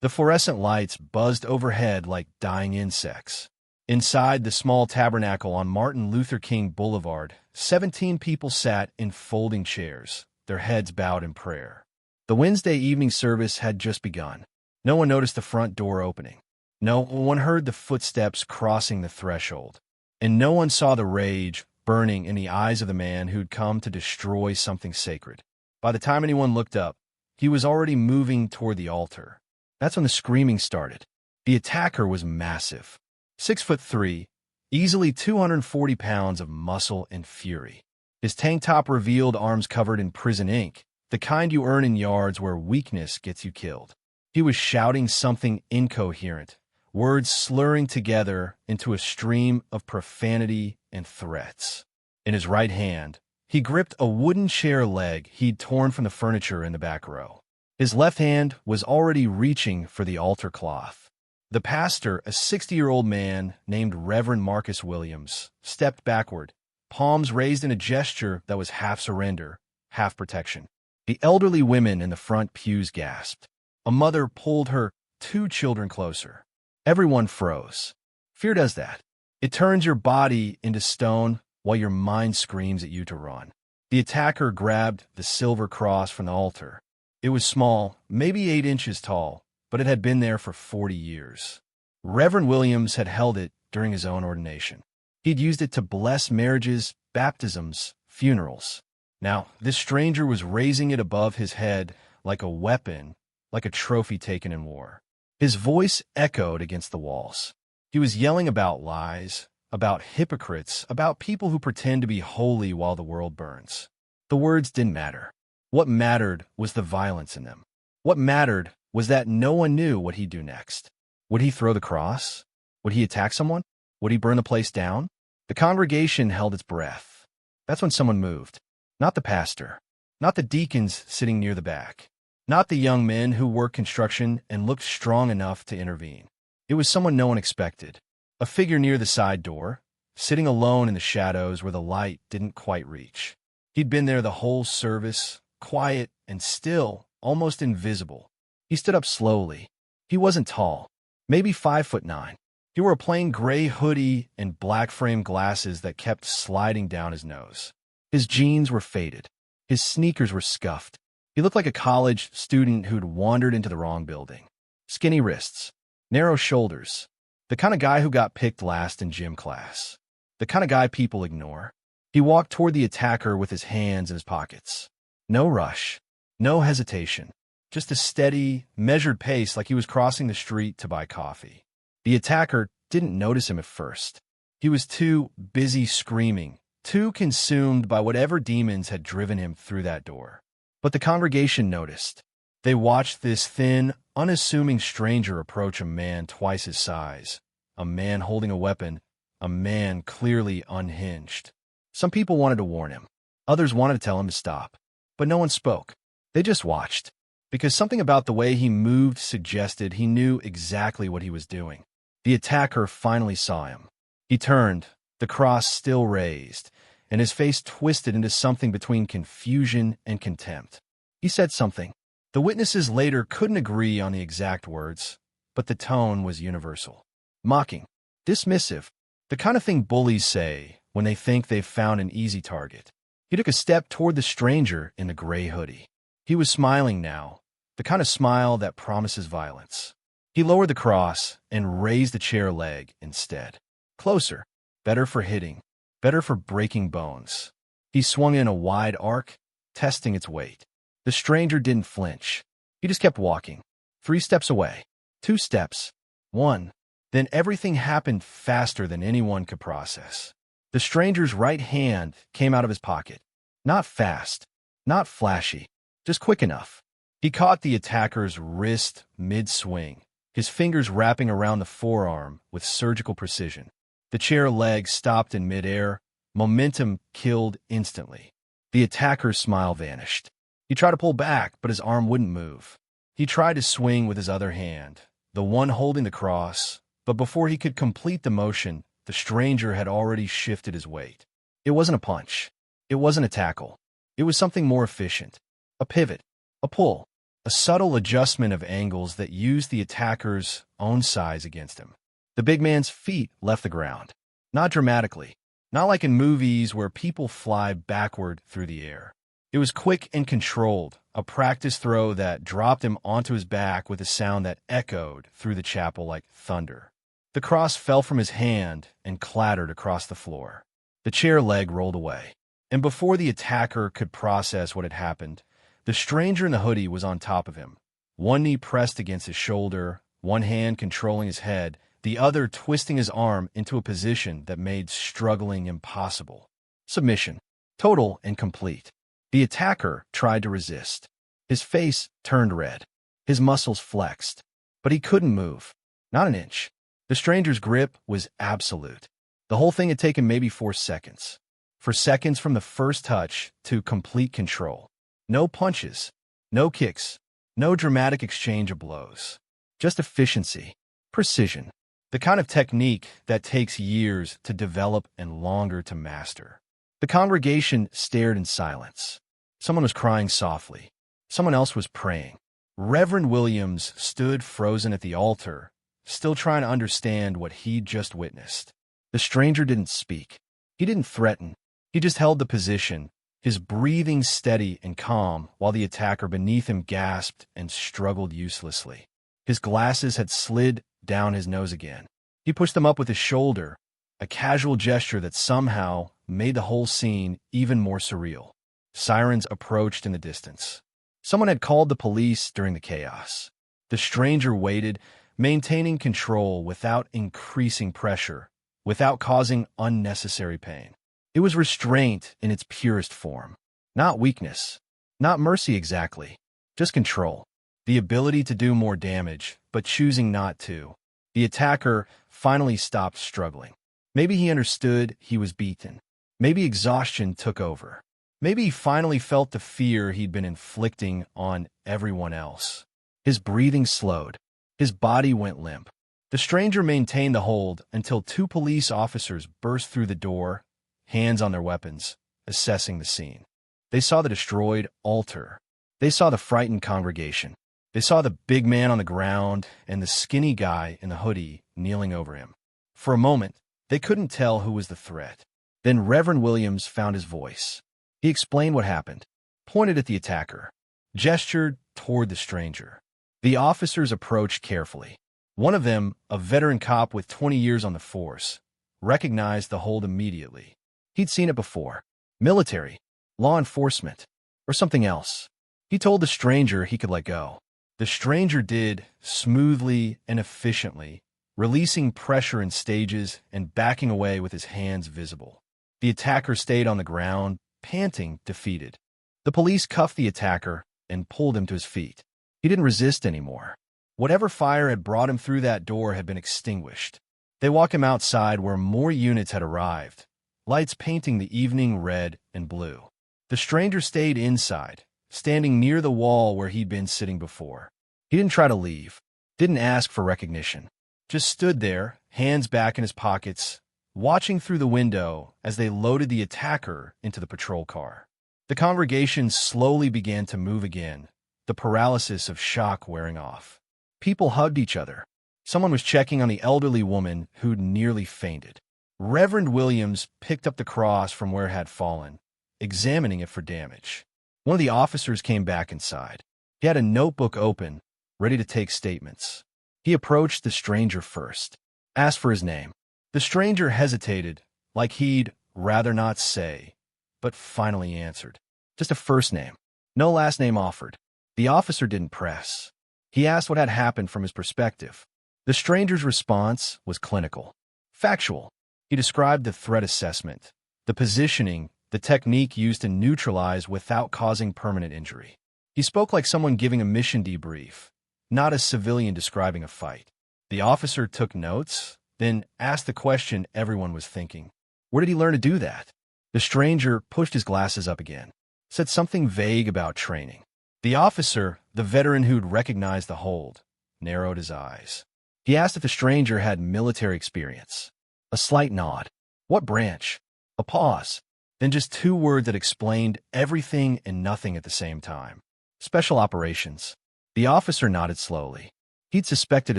The fluorescent lights buzzed overhead like dying insects. Inside the small tabernacle on Martin Luther King Boulevard, 17 people sat in folding chairs, their heads bowed in prayer. The Wednesday evening service had just begun. No one noticed the front door opening. No one heard the footsteps crossing the threshold. And no one saw the rage burning in the eyes of the man who'd come to destroy something sacred. By the time anyone looked up, he was already moving toward the altar. That's when the screaming started. The attacker was massive. 6'3", easily 240 pounds of muscle and fury. His tank top revealed arms covered in prison ink, the kind you earn in yards where weakness gets you killed. He was shouting something incoherent, words slurring together into a stream of profanity and threats. In his right hand, he gripped a wooden chair leg he'd torn from the furniture in the back row. His left hand was already reaching for the altar cloth. The pastor, a 60-year-old man named Reverend Marcus Williams, stepped backward, palms raised in a gesture that was half surrender, half protection. The elderly women in the front pews gasped. A mother pulled her 2 children closer. Everyone froze. Fear does that. It turns your body into stone while your mind screams at you to run. The attacker grabbed the silver cross from the altar. It was small, maybe 8 inches tall, but it had been there for 40 years. Reverend Williams had held it during his own ordination. He'd used it to bless marriages, baptisms, funerals. Now, this stranger was raising it above his head like a weapon, like a trophy taken in war. His voice echoed against the walls. He was yelling about lies, about hypocrites, about people who pretend to be holy while the world burns. The words didn't matter. What mattered was the violence in them. What mattered was that no one knew what he'd do next. Would he throw the cross? Would he attack someone? Would he burn the place down? The congregation held its breath. That's when someone moved. Not the pastor. Not the deacons sitting near the back. Not the young men who worked construction and looked strong enough to intervene. It was someone no one expected. A figure near the side door, sitting alone in the shadows where the light didn't quite reach. He'd been there the whole service, quiet and still, almost invisible. He stood up slowly. He wasn't tall, maybe 5'9". He wore a plain gray hoodie and black frame glasses that kept sliding down his nose. His jeans were faded. His sneakers were scuffed. He looked like a college student who'd wandered into the wrong building. Skinny wrists, narrow shoulders, the kind of guy who got picked last in gym class. The kind of guy people ignore. He walked toward the attacker with his hands in his pockets. No rush, no hesitation, just a steady, measured pace like he was crossing the street to buy coffee. The attacker didn't notice him at first. He was too busy screaming, too consumed by whatever demons had driven him through that door. But the congregation noticed. They watched this thin, unassuming stranger approach a man twice his size, a man holding a weapon, a man clearly unhinged. Some people wanted to warn him. Others wanted to tell him to stop. But no one spoke. They just watched. Because something about the way he moved suggested he knew exactly what he was doing. The attacker finally saw him. He turned, the cross still raised, and his face twisted into something between confusion and contempt. He said something. The witnesses later couldn't agree on the exact words, but the tone was universal. Mocking, dismissive, the kind of thing bullies say when they think they've found an easy target. He took a step toward the stranger in the gray hoodie. He was smiling now, the kind of smile that promises violence. He lowered the cross and raised the chair leg instead. Closer, better for hitting, better for breaking bones. He swung in a wide arc, testing its weight. The stranger didn't flinch. He just kept walking. 3 steps away. 2 steps. 1. Then everything happened faster than anyone could process. The stranger's right hand came out of his pocket. Not fast, not flashy, just quick enough. He caught the attacker's wrist mid-swing, his fingers wrapping around the forearm with surgical precision. The chair leg stopped in midair, momentum killed instantly. The attacker's smile vanished. He tried to pull back, but his arm wouldn't move. He tried to swing with his other hand, the one holding the cross, but before he could complete the motion, the stranger had already shifted his weight. It wasn't a punch. It wasn't a tackle. It was something more efficient. A pivot. A pull. a subtle adjustment of angles that used the attacker's own size against him. The big man's feet left the ground. Not dramatically, not like in movies where people fly backward through the air. It was quick and controlled, a practice throw that dropped him onto his back with a sound that echoed through the chapel like thunder. The cross fell from his hand and clattered across the floor. The chair leg rolled away, and before the attacker could process what had happened, the stranger in the hoodie was on top of him, one knee pressed against his shoulder, one hand controlling his head, the other twisting his arm into a position that made struggling impossible. Submission, total and complete. The attacker tried to resist. His face turned red. His muscles flexed. But he couldn't move. Not an inch. The stranger's grip was absolute. The whole thing had taken maybe 4 seconds. 4 seconds from the first touch to complete control. No punches, no kicks, no dramatic exchange of blows. Just efficiency, precision, the kind of technique that takes years to develop and longer to master. The congregation stared in silence. Someone was crying softly. Someone else was praying. Reverend Williams stood frozen at the altar, still trying to understand what he'd just witnessed. The stranger didn't speak. He didn't threaten. He just held the position, his breathing steady and calm while the attacker beneath him gasped and struggled uselessly. His glasses had slid down his nose again. He pushed them up with his shoulder, a casual gesture that somehow made the whole scene even more surreal. Sirens approached in the distance. Someone had called the police during the chaos. The stranger waited, maintaining control without increasing pressure, without causing unnecessary pain. It was restraint in its purest form. Not weakness, not mercy exactly, just control. The ability to do more damage, but choosing not to. The attacker finally stopped struggling. Maybe he understood he was beaten. Maybe exhaustion took over. Maybe he finally felt the fear he'd been inflicting on everyone else. His breathing slowed. His body went limp. The stranger maintained the hold until 2 police officers burst through the door, hands on their weapons, assessing the scene. They saw the destroyed altar. They saw the frightened congregation. They saw the big man on the ground and the skinny guy in the hoodie kneeling over him. For a moment, they couldn't tell who was the threat. Then Reverend Williams found his voice. He explained what happened, pointed at the attacker, gestured toward the stranger. The officers approached carefully. One of them, a veteran cop with 20 years on the force, recognized the hold immediately. He'd seen it before. Military, law enforcement, or something else. He told the stranger he could let go. The stranger did, smoothly and efficiently, releasing pressure in stages and backing away with his hands visible. The attacker stayed on the ground, panting, defeated. The police cuffed the attacker and pulled him to his feet. He didn't resist anymore. Whatever fire had brought him through that door had been extinguished. They walked him outside where more units had arrived, lights painting the evening red and blue. The stranger stayed inside, standing near the wall where he'd been sitting before. He didn't try to leave, didn't ask for recognition, just stood there, hands back in his pockets, watching through the window as they loaded the attacker into the patrol car. The congregation slowly began to move again, the paralysis of shock wearing off. People hugged each other. Someone was checking on the elderly woman who'd nearly fainted. Reverend Williams picked up the cross from where it had fallen, examining it for damage. One of the officers came back inside. He had a notebook open, ready to take statements. He approached the stranger first, asked for his name. The stranger hesitated, like he'd rather not say, but finally answered. Just a first name. No last name offered. The officer didn't press. He asked what had happened from his perspective. The stranger's response was clinical, factual. He described the threat assessment, the positioning, the technique used to neutralize without causing permanent injury. He spoke like someone giving a mission debrief, not a civilian describing a fight. The officer took notes, then asked the question everyone was thinking. Where did he learn to do that? The stranger pushed his glasses up again, said something vague about training. The officer, the veteran who'd recognized the hold, narrowed his eyes. He asked if the stranger had military experience. A slight nod. What branch? A pause. Then just 2 words that explained everything and nothing at the same time. Special operations. The officer nodded slowly. He'd suspected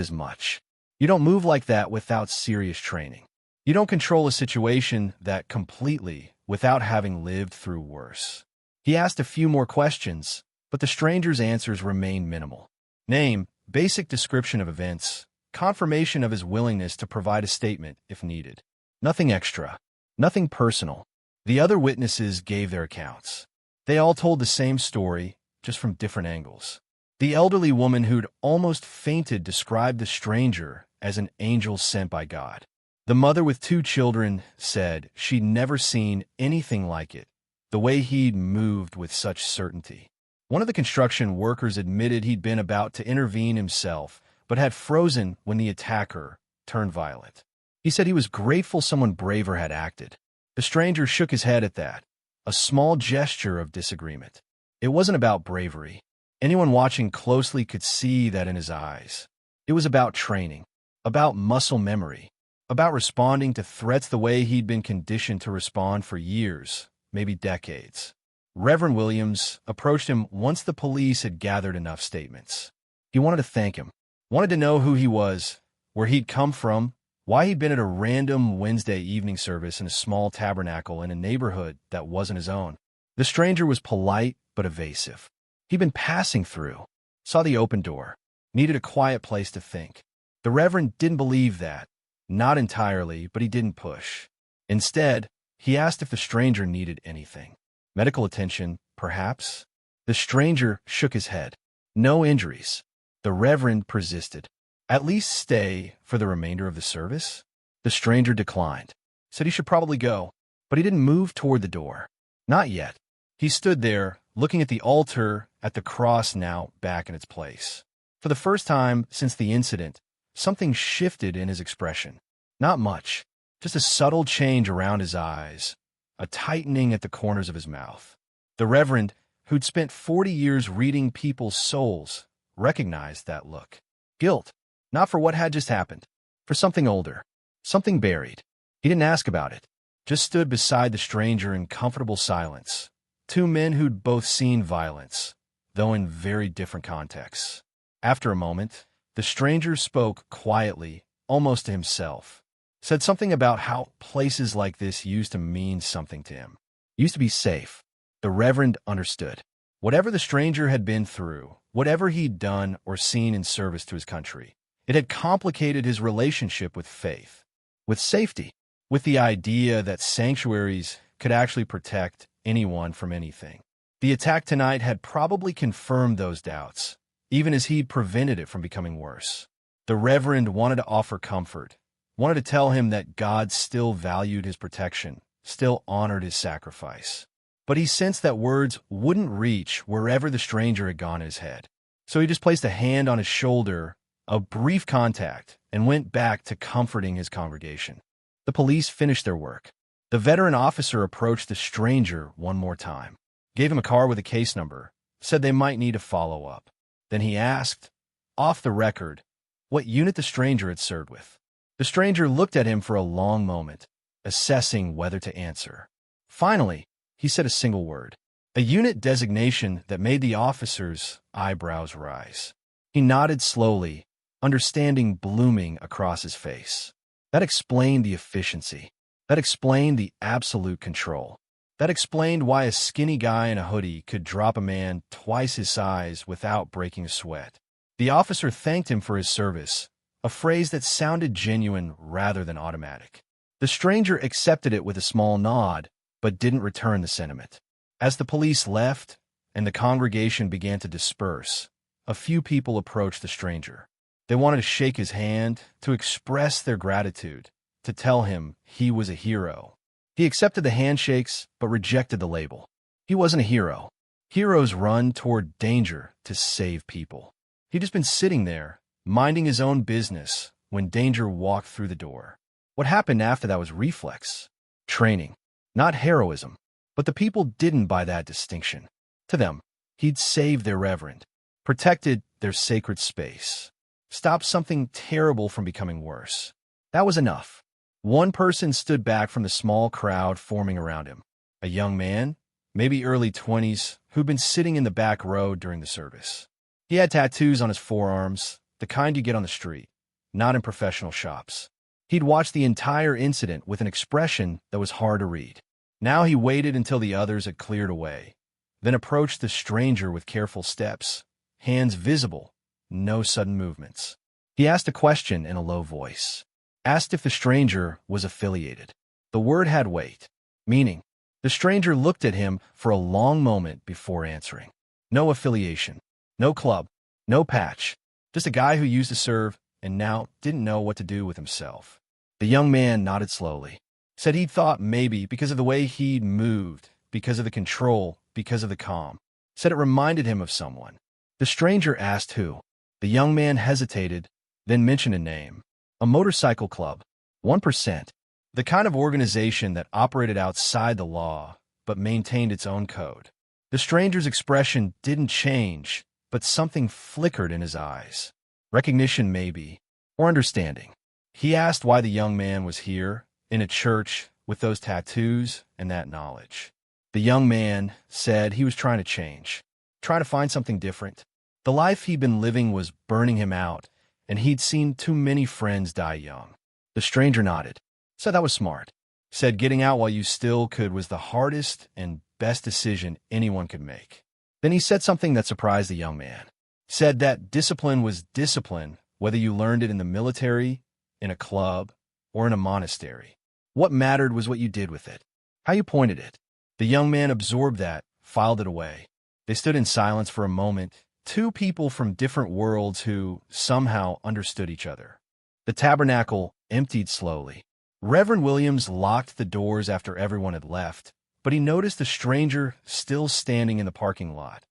as much. You don't move like that without serious training. You don't control a situation that completely without having lived through worse. He asked a few more questions, but the stranger's answers remained minimal. Name, basic description of events, confirmation of his willingness to provide a statement if needed. Nothing extra. Nothing personal. The other witnesses gave their accounts. They all told the same story, just from different angles. The elderly woman who'd almost fainted described the stranger as an angel sent by God. The mother with 2 children said she'd never seen anything like it, the way he'd moved with such certainty. One of the construction workers admitted he'd been about to intervene himself, but had frozen when the attacker turned violent. He said he was grateful someone braver had acted. The stranger shook his head at that, a small gesture of disagreement. It wasn't about bravery. Anyone watching closely could see that in his eyes. It was about training, about muscle memory, about responding to threats the way he'd been conditioned to respond for years, maybe decades. Reverend Williams approached him once the police had gathered enough statements. He wanted to thank him, wanted to know who he was, where he'd come from, why he'd been at a random Wednesday evening service in a small tabernacle in a neighborhood that wasn't his own. The stranger was polite but evasive. He'd been passing through, saw the open door, needed a quiet place to think. The Reverend didn't believe that. Not entirely, but he didn't push. Instead, he asked if the stranger needed anything. Medical attention, perhaps? The stranger shook his head. No injuries. The Reverend persisted. At least stay for the remainder of the service? The stranger declined. Said he should probably go, but he didn't move toward the door. Not yet. He stood there, looking at the altar, at the cross now back in its place. For the first time since the incident, something shifted in his expression. Not much, just a subtle change around his eyes, a tightening at the corners of his mouth. The Reverend, who'd spent 40 years reading people's souls, recognized that look. Guilt, not for what had just happened, for something older, something buried. He didn't ask about it, just stood beside the stranger in comfortable silence. 2 men who'd both seen violence, though in very different contexts. After a moment, the stranger spoke quietly, almost to himself. Said something about how places like this used to mean something to him. Used to be safe. The Reverend understood. Whatever the stranger had been through, whatever he'd done or seen in service to his country, it had complicated his relationship with faith, with safety, with the idea that sanctuaries could actually protect anyone from anything. The attack tonight had probably confirmed those doubts, even as he'd prevented it from becoming worse. The Reverend wanted to offer comfort, wanted to tell him that God still valued his protection, still honored his sacrifice. But he sensed that words wouldn't reach wherever the stranger had gone in his head. So he just placed a hand on his shoulder, a brief contact, and went back to comforting his congregation. The police finished their work. The veteran officer approached the stranger one more time, gave him a card with a case number, said they might need a follow-up. Then he asked, off the record, what unit the stranger had served with. The stranger looked at him for a long moment, assessing whether to answer. Finally, he said a single word, a unit designation that made the officer's eyebrows rise. He nodded slowly, understanding blooming across his face. That explained the efficiency. That explained the absolute control. That explained why a skinny guy in a hoodie could drop a man twice his size without breaking a sweat. The officer thanked him for his service, a phrase that sounded genuine rather than automatic. The stranger accepted it with a small nod, but didn't return the sentiment. As the police left and the congregation began to disperse, a few people approached the stranger. They wanted to shake his hand, to express their gratitude, to tell him he was a hero. He accepted the handshakes, but rejected the label. He wasn't a hero. Heroes run toward danger to save people. He'd just been sitting there, minding his own business, when danger walked through the door. What happened after that was reflex, training, not heroism. But the people didn't buy that distinction. To them, he'd saved their reverend, protected their sacred space, stopped something terrible from becoming worse. That was enough. One person stood back from the small crowd forming around him. A young man, maybe early 20s, who'd been sitting in the back row during the service. He had tattoos on his forearms, the kind you get on the street, not in professional shops. He'd watched the entire incident with an expression that was hard to read. Now he waited until the others had cleared away, then approached the stranger with careful steps, hands visible, no sudden movements. He asked a question in a low voice. Asked if the stranger was affiliated. The word had weight, meaning. The stranger looked at him for a long moment before answering. No affiliation, no club, no patch, just a guy who used to serve and now didn't know what to do with himself. The young man nodded slowly, said he'd thought maybe because of the way he'd moved, because of the control, because of the calm, said it reminded him of someone. The stranger asked who. The young man hesitated, then mentioned a name. A motorcycle club. 1%. The kind of organization that operated outside the law, but maintained its own code. The stranger's expression didn't change, but something flickered in his eyes. Recognition maybe, or understanding. He asked why the young man was here, in a church, with those tattoos and that knowledge. The young man said he was trying to change, trying to find something different. The life he'd been living was burning him out, and he'd seen too many friends die young. The stranger nodded, said that was smart, said getting out while you still could was the hardest and best decision anyone could make. Then he said something that surprised the young man. Said that discipline was discipline, whether you learned it in the military, in a club, or in a monastery. What mattered was what you did with it, how you pointed it. The young man absorbed that, filed it away. They stood in silence for a moment, two people from different worlds who somehow understood each other. The tabernacle emptied slowly. Reverend Williams locked the doors after everyone had left, but he noticed the stranger still standing in the parking lot,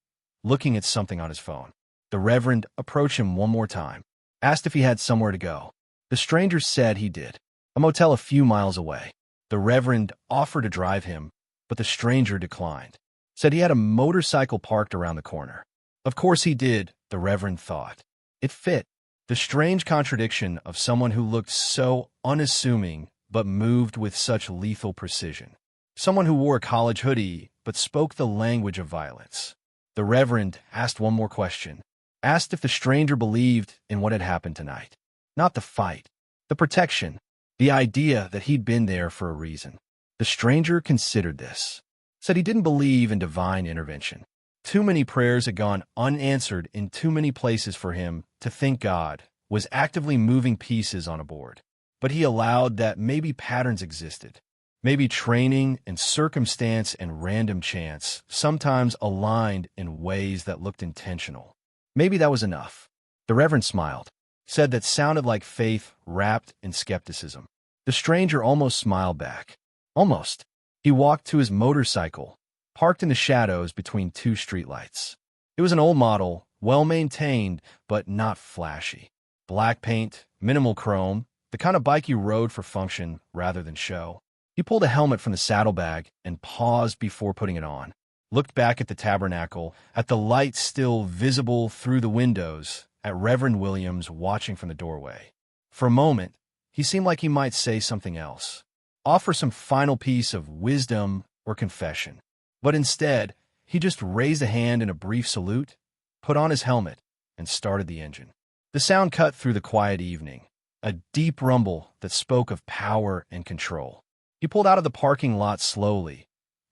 looking at something on his phone. The Reverend approached him one more time, asked if he had somewhere to go. The stranger said he did, a motel a few miles away. The Reverend offered to drive him, but the stranger declined, said he had a motorcycle parked around the corner. Of course he did, the Reverend thought. It fit. The strange contradiction of someone who looked so unassuming but moved with such lethal precision. Someone who wore a college hoodie but spoke the language of violence. The Reverend asked one more question. Asked if the stranger believed in what had happened tonight. Not the fight, the protection, the idea that he'd been there for a reason. The stranger considered this. Said he didn't believe in divine intervention. Too many prayers had gone unanswered in too many places for him to think God was actively moving pieces on a board. But he allowed that maybe patterns existed. Maybe training and circumstance and random chance sometimes aligned in ways that looked intentional. Maybe that was enough. The Reverend smiled, said that sounded like faith wrapped in skepticism. The stranger almost smiled back. Almost. He walked to his motorcycle, parked in the shadows between two streetlights. It was an old model, well-maintained, but not flashy. Black paint, minimal chrome, the kind of bike you rode for function rather than show. He pulled a helmet from the saddlebag and paused before putting it on. Looked back at the tabernacle, at the light still visible through the windows, at Reverend Williams watching from the doorway. For a moment, he seemed like he might say something else, offer some final piece of wisdom or confession. But instead, he just raised a hand in a brief salute, put on his helmet, and started the engine. The sound cut through the quiet evening, a deep rumble that spoke of power and control. He pulled out of the parking lot slowly,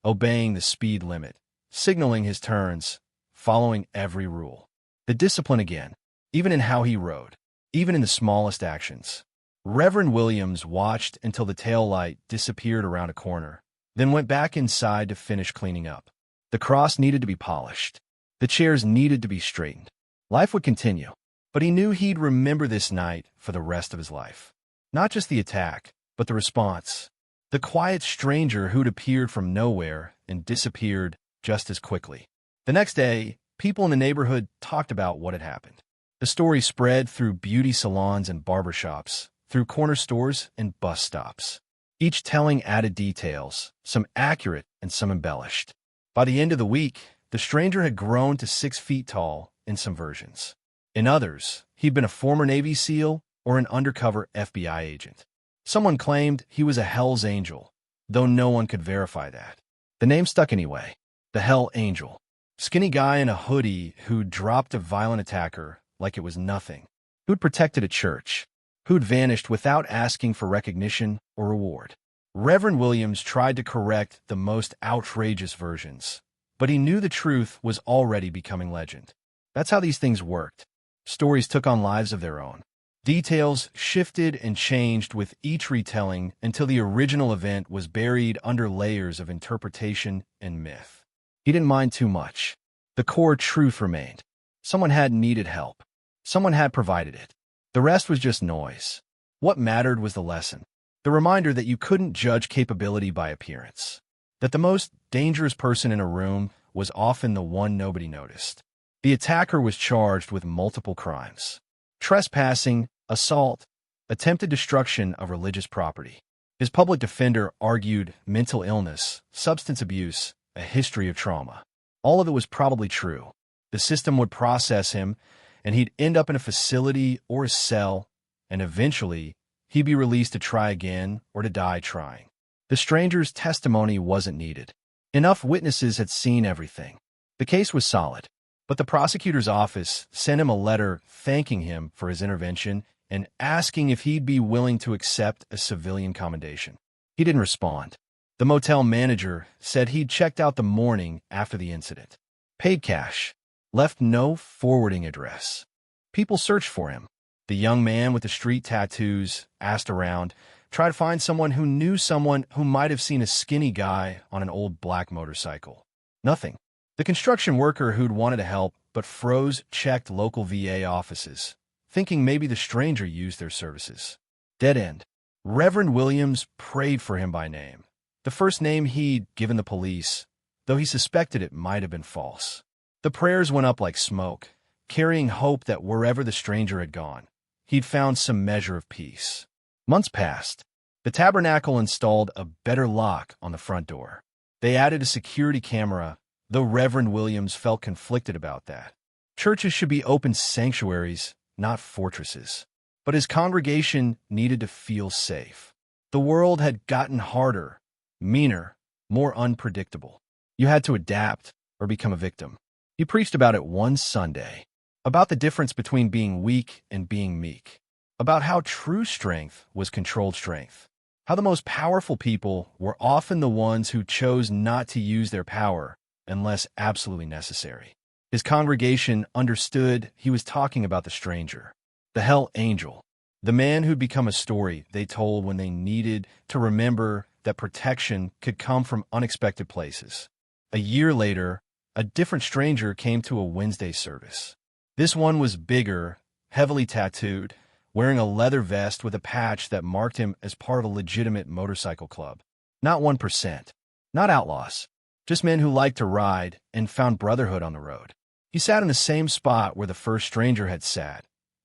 obeying the speed limit, signaling his turns, following every rule. The discipline again, even in how he rode, even in the smallest actions. Reverend Williams watched until the taillight disappeared around a corner, then went back inside to finish cleaning up. The cross needed to be polished. The chairs needed to be straightened. Life would continue, but he knew he'd remember this night for the rest of his life. Not just the attack, but the response. The quiet stranger who'd appeared from nowhere and disappeared just as quickly. The next day, people in the neighborhood talked about what had happened. The story spread through beauty salons and barbershops, through corner stores and bus stops. Each telling added details, some accurate and some embellished. By the end of the week, the stranger had grown to 6 feet tall in some versions. In others, he'd been a former Navy SEAL or an undercover FBI agent. Someone claimed he was a Hell's Angel, though no one could verify that. The name stuck anyway. The Hell Angel. Skinny guy in a hoodie who'd dropped a violent attacker like it was nothing. Who'd protected a church. Who'd vanished without asking for recognition or reward. Reverend Williams tried to correct the most outrageous versions, but he knew the truth was already becoming legend. That's how these things worked. Stories took on lives of their own. Details shifted and changed with each retelling until the original event was buried under layers of interpretation and myth. He didn't mind too much. The core truth remained. Someone had needed help. Someone had provided it. The rest was just noise. What mattered was the lesson. The reminder that you couldn't judge capability by appearance. That the most dangerous person in a room was often the one nobody noticed. The attacker was charged with multiple crimes. Trespassing, assault, attempted destruction of religious property. His public defender argued mental illness, substance abuse, a history of trauma. All of it was probably true. The system would process him, and he'd end up in a facility or a cell, and eventually, he'd be released to try again or to die trying. The stranger's testimony wasn't needed. Enough witnesses had seen everything. The case was solid, but the prosecutor's office sent him a letter thanking him for his intervention and asking if he'd be willing to accept a civilian commendation. He didn't respond. The motel manager said he'd checked out the morning after the incident. Paid cash. Left no forwarding address. People searched for him. The young man with the street tattoos asked around, tried to find someone who knew someone who might have seen a skinny guy on an old black motorcycle. Nothing. The construction worker who'd wanted to help but froze checked local VA offices, thinking maybe the stranger used their services. Dead end. Reverend Williams prayed for him by name. The first name he'd given the police, though he suspected it might have been false. The prayers went up like smoke, carrying hope that wherever the stranger had gone, he'd found some measure of peace. Months passed. The Tabernacle installed a better lock on the front door. They added a security camera, though Reverend Williams felt conflicted about that. Churches should be open sanctuaries, not fortresses. But his congregation needed to feel safe. The world had gotten harder, meaner, more unpredictable. You had to adapt or become a victim. He preached about it one Sunday, about the difference between being weak and being meek, about how true strength was controlled strength, how the most powerful people were often the ones who chose not to use their power unless absolutely necessary. His congregation understood he was talking about the stranger, the hell angel, the man who'd become a story they told when they needed to remember that protection could come from unexpected places. A year later, a different stranger came to a Wednesday service. This one was bigger, heavily tattooed, wearing a leather vest with a patch that marked him as part of a legitimate motorcycle club. Not 1%. Not outlaws. Just men who liked to ride and found brotherhood on the road. He sat in the same spot where the first stranger had sat,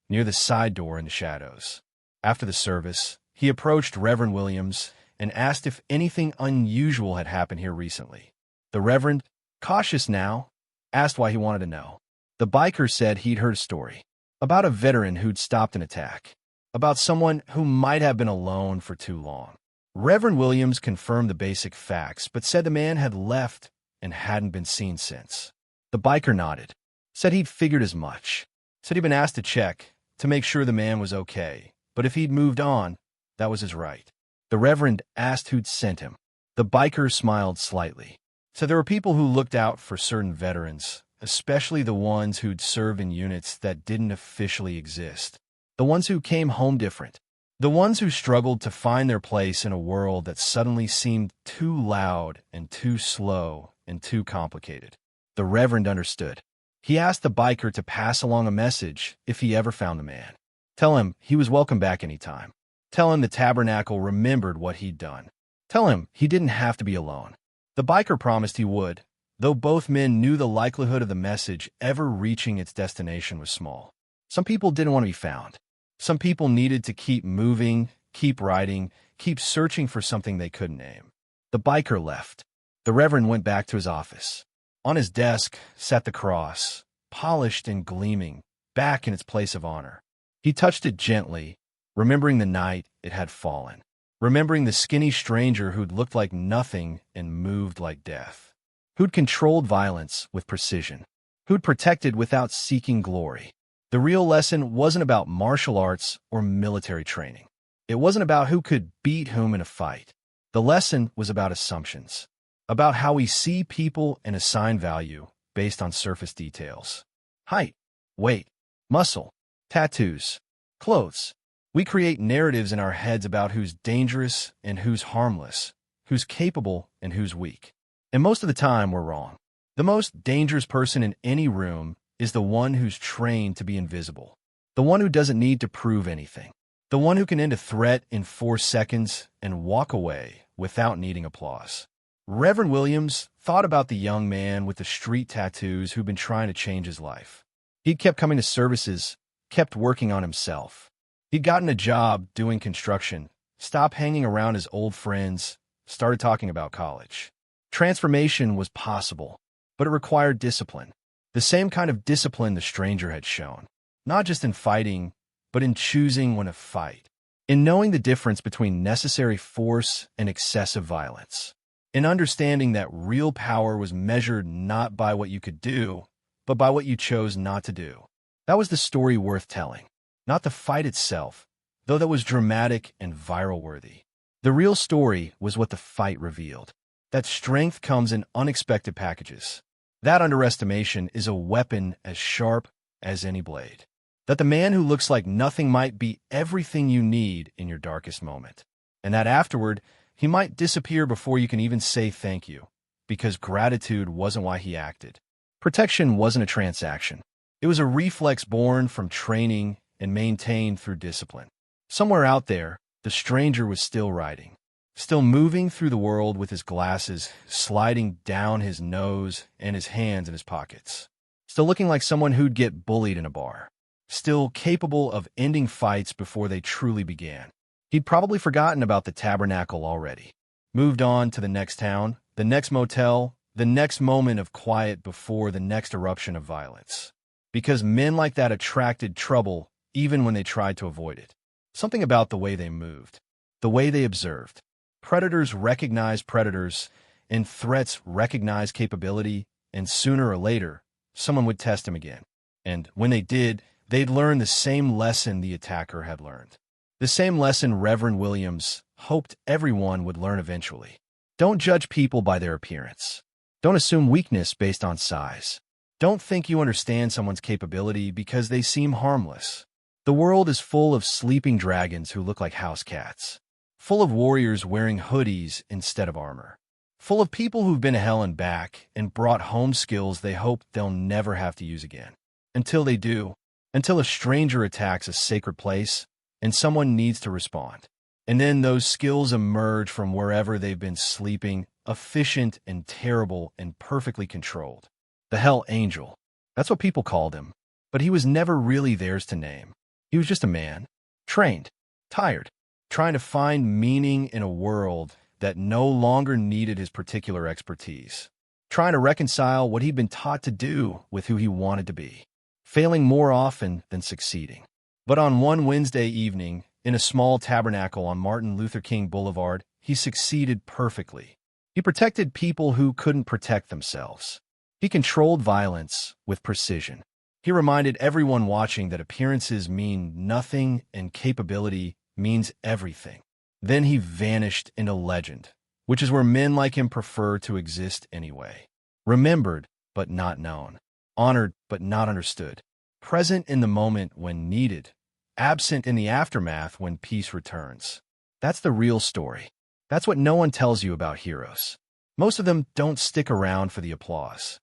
near the side door in the shadows. After the service, he approached Reverend Williams and asked if anything unusual had happened here recently. The Reverend, cautious now, asked why he wanted to know. The biker said he'd heard a story about a veteran who'd stopped an attack, about someone who might have been alone for too long. Reverend Williams confirmed the basic facts, but said the man had left and hadn't been seen since. The biker nodded, said he'd figured as much, said he'd been asked to check to make sure the man was okay, but if he'd moved on, that was his right. The Reverend asked who'd sent him. The biker smiled slightly, said there were people who looked out for certain veterans, especially the ones who'd served in units that didn't officially exist, the ones who came home different, the ones who struggled to find their place in a world that suddenly seemed too loud and too slow and too complicated. The Reverend understood. He asked the biker to pass along a message if he ever found the man. Tell him he was welcome back anytime. Tell him the Tabernacle remembered what he'd done. Tell him he didn't have to be alone. The biker promised he would, though both men knew the likelihood of the message ever reaching its destination was small. Some people didn't want to be found. Some people needed to keep moving, keep writing, keep searching for something they couldn't name. The biker left. The Reverend went back to his office. On his desk sat the cross, polished and gleaming, back in its place of honor. He touched it gently, remembering the night it had fallen, remembering the skinny stranger who'd looked like nothing and moved like death. who'd controlled violence with precision, who'd protected without seeking glory. The real lesson wasn't about martial arts or military training. It wasn't about who could beat whom in a fight. The lesson was about assumptions, about how we see people and assign value based on surface details. Height, weight, muscle, tattoos, clothes. We create narratives in our heads about who's dangerous and who's harmless, who's capable and who's weak. And most of the time, we're wrong. The most dangerous person in any room is the one who's trained to be invisible, the one who doesn't need to prove anything, the one who can end a threat in 4 seconds and walk away without needing applause. Reverend Williams thought about the young man with the street tattoos who'd been trying to change his life. He'd kept coming to services, kept working on himself. He'd gotten a job doing construction, stopped hanging around his old friends, started talking about college. Transformation was possible, but it required discipline. The same kind of discipline the stranger had shown, not just in fighting, but in choosing when to fight, in knowing the difference between necessary force and excessive violence, in understanding that real power was measured not by what you could do, but by what you chose not to do. That was the story worth telling, not the fight itself, though that was dramatic and viral-worthy. The real story was what the fight revealed, that strength comes in unexpected packages. That underestimation is a weapon as sharp as any blade. That the man who looks like nothing might be everything you need in your darkest moment. And that afterward, he might disappear before you can even say thank you, because gratitude wasn't why he acted. Protection wasn't a transaction. It was a reflex born from training and maintained through discipline. Somewhere out there, the stranger was still riding, still moving through the world with his glasses sliding down his nose and his hands in his pockets, still looking like someone who'd get bullied in a bar, still capable of ending fights before they truly began. He'd probably forgotten about the Tabernacle already, moved on to the next town, the next motel, the next moment of quiet before the next eruption of violence. Because men like that attracted trouble even when they tried to avoid it. Something about the way they moved, the way they observed. Predators recognize predators, and threats recognize capability, and sooner or later, someone would test him again. And when they did, they'd learn the same lesson the attacker had learned. The same lesson Reverend Williams hoped everyone would learn eventually. Don't judge people by their appearance. Don't assume weakness based on size. Don't think you understand someone's capability because they seem harmless. The world is full of sleeping dragons who look like house cats, full of warriors wearing hoodies instead of armor, full of people who've been to hell and back and brought home skills they hope they'll never have to use again. Until they do, until a stranger attacks a sacred place and someone needs to respond. And then those skills emerge from wherever they've been sleeping, efficient and terrible and perfectly controlled. The Hell Angel. That's what people called him. But he was never really theirs to name. He was just a man, trained, tired, trying to find meaning in a world that no longer needed his particular expertise, trying to reconcile what he'd been taught to do with who he wanted to be, failing more often than succeeding. But on one Wednesday evening, in a small tabernacle on Martin Luther King Boulevard, he succeeded perfectly. He protected people who couldn't protect themselves. He controlled violence with precision. He reminded everyone watching that appearances mean nothing and capability means everything. Then he vanished into legend, which is where men like him prefer to exist anyway. Remembered, but not known. Honored, but not understood. Present in the moment when needed. Absent in the aftermath when peace returns. That's the real story. That's what no one tells you about heroes. Most of them don't stick around for the applause.